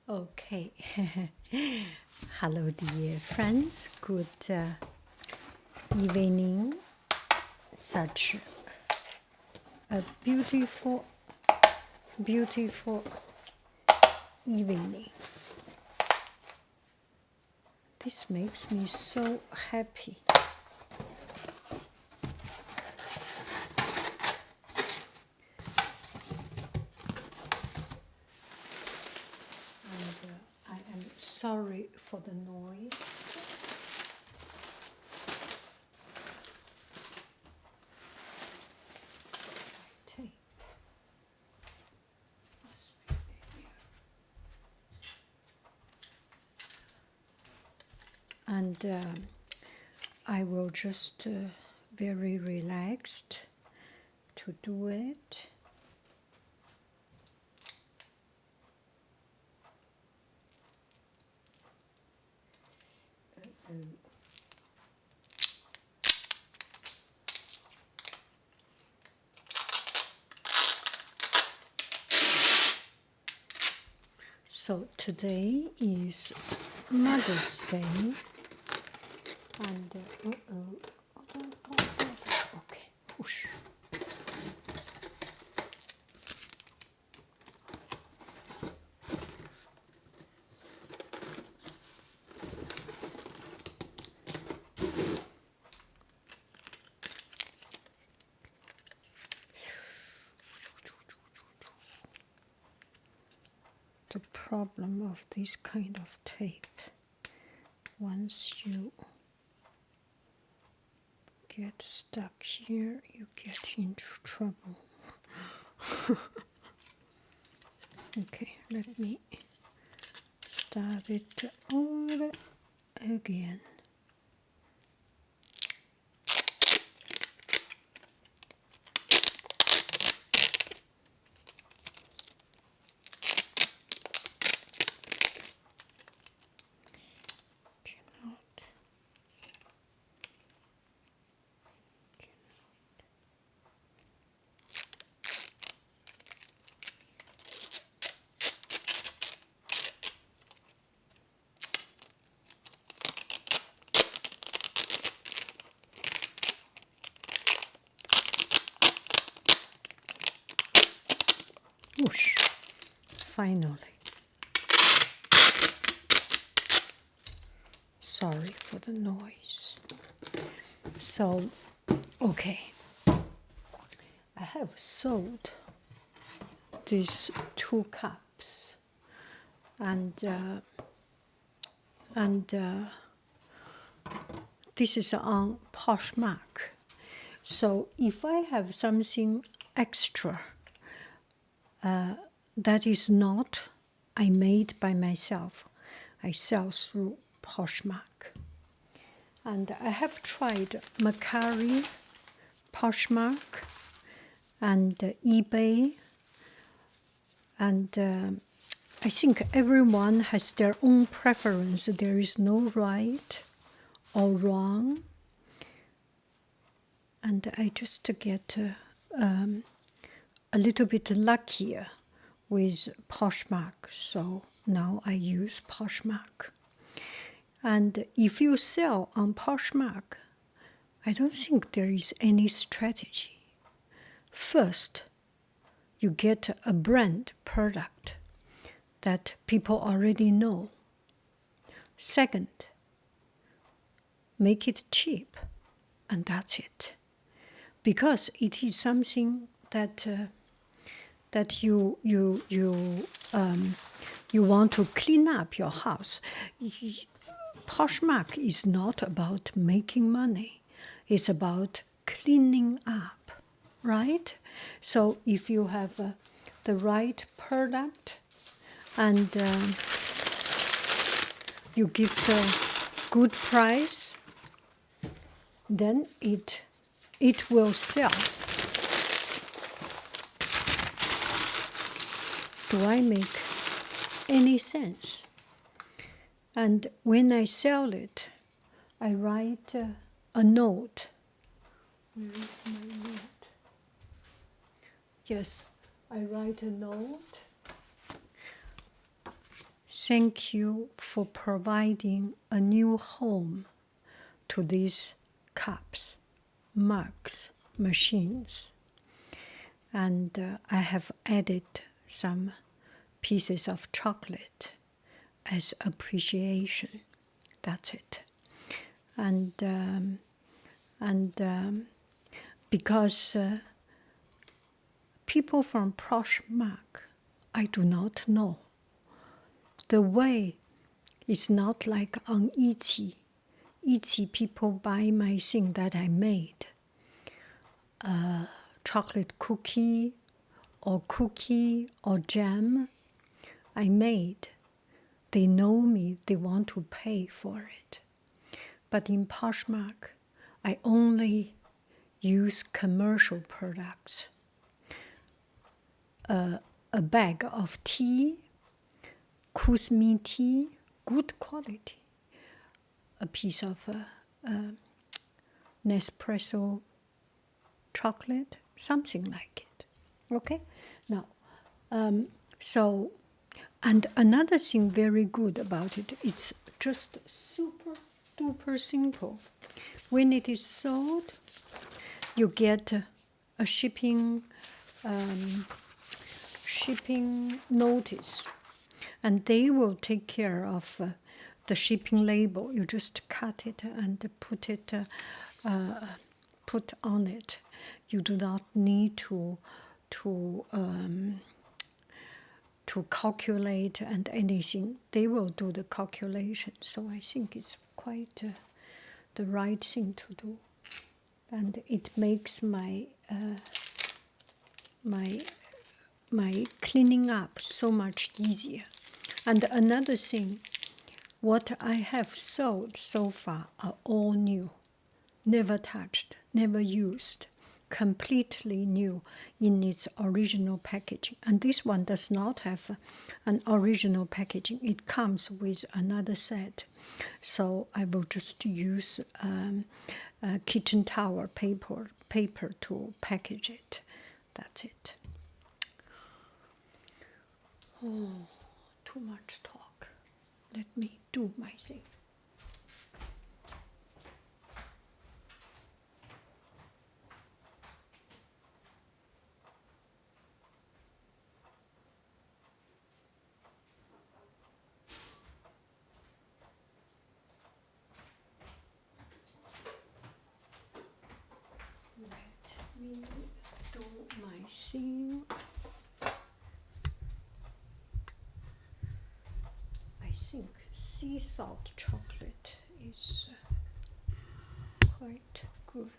Okay. Hello, dear friends. Good evening. Such a beautiful, beautiful evening. This makes me so happy. And I am sorry for the noise. Tape. Must be here. And I will just very relaxed to do it. So today is Mother's Day, and okay, whoosh. The problem of this kind of tape, once you get stuck here, you get into trouble. Okay, let me start it all again. Whoosh, finally. Sorry for the noise. So, okay. I have sold these 2 cups, and this is on Poshmark. So if I have something extra that is not I made by myself, I sell through Poshmark. And I have tried Mercari, Poshmark, and eBay, and I think everyone has their own preference. There is no right or wrong, and I just get a little bit luckier with Poshmark, so now I use Poshmark. And if you sell on Poshmark, I don't think there is any strategy. First, you get a brand product that people already know. Second, make it cheap, and that's it. Because it is something that you want to clean up your house. Poshmark is not about making money. It's about cleaning up, right? So if you have the right product and you give the good price, then it will sell. Do I make any sense? And when I sell it, I write a note. Where is my note? Yes, I write a note thank you for providing a new home to these cups, mugs, machines. And I have added some pieces of chocolate as appreciation. That's it. And because people from Poshmark, I do not know. The way is not like on Etsy. Etsy people buy my thing that I made. Chocolate cookie or jam I made. They know me, they want to pay for it. But in Poshmark, I only use commercial products. A bag of tea, Kusmi tea, good quality. A piece of Nespresso chocolate, something like it. Okay? Now, so, and another thing very good about it, it's just super duper simple. When it is sold, you get a shipping notice, and they will take care of the shipping label. You just cut it and put on it. You do not need to calculate and anything. They will do the calculation. So I think it's quite the right thing to do, and it makes my cleaning up so much easier. And another thing, what I have sold so far are all new, never touched, never used, completely new in its original packaging. And this one does not have an original packaging. It comes with another set. So I will just use kitchen towel paper to package it. That's it. Oh, too much talk. Let me do my thing. Let me do my thing. I think sea salt chocolate is quite good.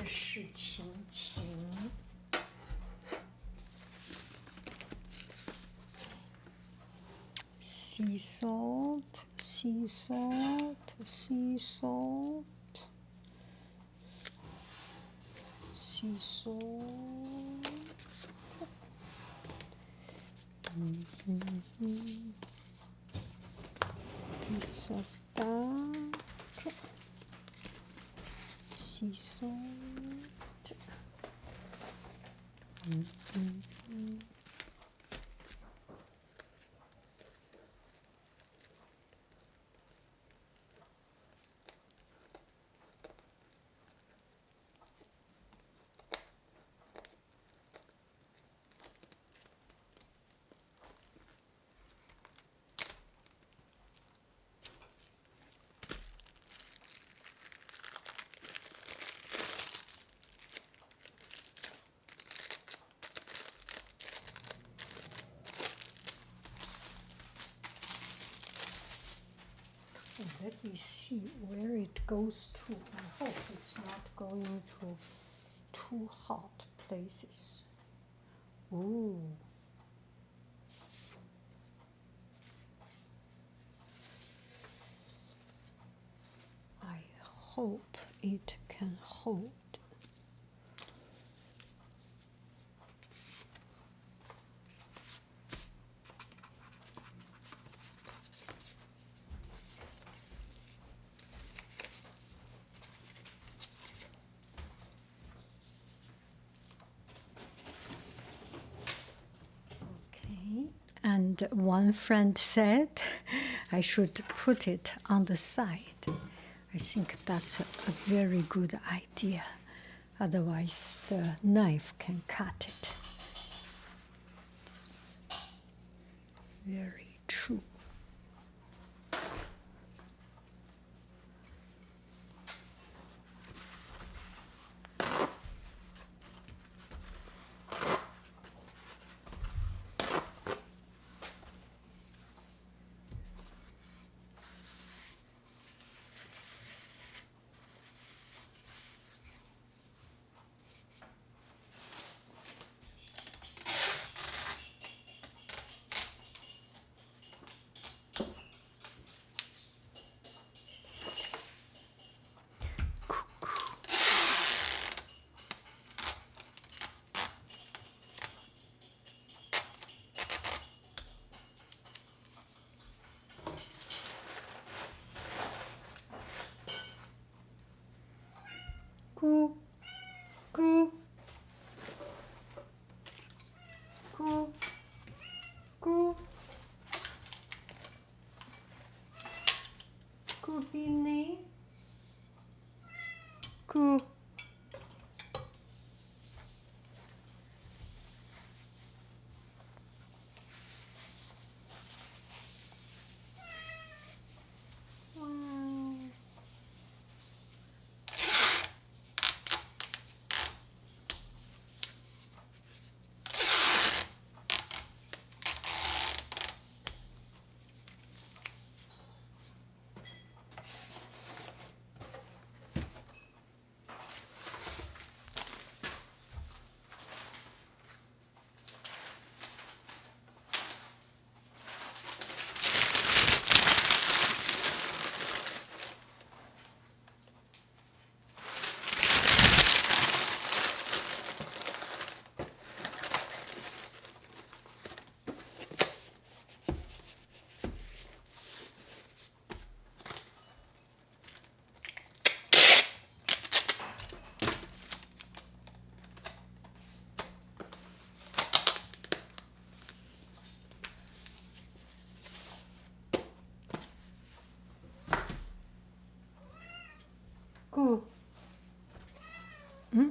的事情情。Sea salt, sea salt, sea salt, sea salt. Piece of that. Sea salt. Let me see where it goes to. I hope it's not going to too hot places. Ooh. I hope it can hold. And one friend said I should put it on the side. I think that's a very good idea. Otherwise, the knife can cut it. It's very true. Coo, coo, coo, coo, coo, Beanie, coo. Wow. Coo. Hmm?